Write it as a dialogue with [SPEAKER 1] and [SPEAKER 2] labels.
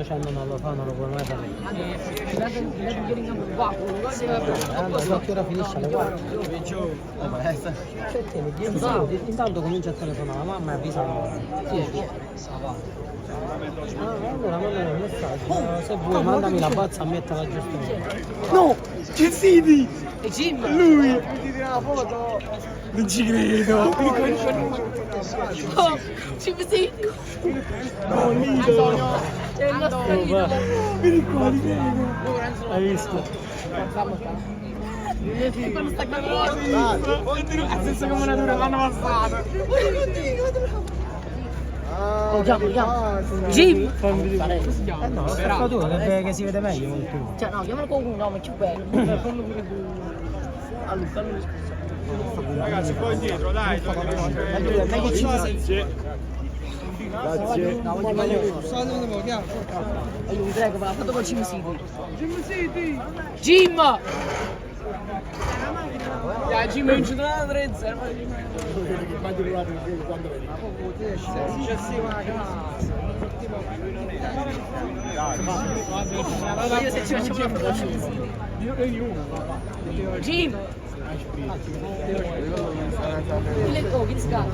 [SPEAKER 1] 100 non lo fa, non lo puoi mai fare. A che ora finisce alle 4? Intanto comincia a telefonare la mamma e avvisano. Allora mandami un messaggio, se vuoi mandami la bazza a metterla giusto.
[SPEAKER 2] No! Che siti?
[SPEAKER 3] E Jim?
[SPEAKER 2] Lui! Mi tira la foto! Non ci credo!
[SPEAKER 3] Oh, Jim sì?
[SPEAKER 2] No, Lido!
[SPEAKER 3] È il nostro idolo.
[SPEAKER 2] Vieni qua, ti prego! Hai visto?
[SPEAKER 3] Quando sta cagando.
[SPEAKER 2] La stessa combinatura l'hanno passata!
[SPEAKER 3] Chiamo. Jim?
[SPEAKER 1] No, aspetta tu, che si vede meglio con tu.
[SPEAKER 3] Cioè no, chiamalo con un nome più bello.
[SPEAKER 2] Ragazzi, poi indietro, dai!
[SPEAKER 1] Meglio ci
[SPEAKER 2] Grazie! Grazie!
[SPEAKER 3] Io vi prego, ma la foto con Jim City. Jim! Jim è un centrale Trezza. Io se ci facciamo la foto con Jim! Jim! Oh, che scatto.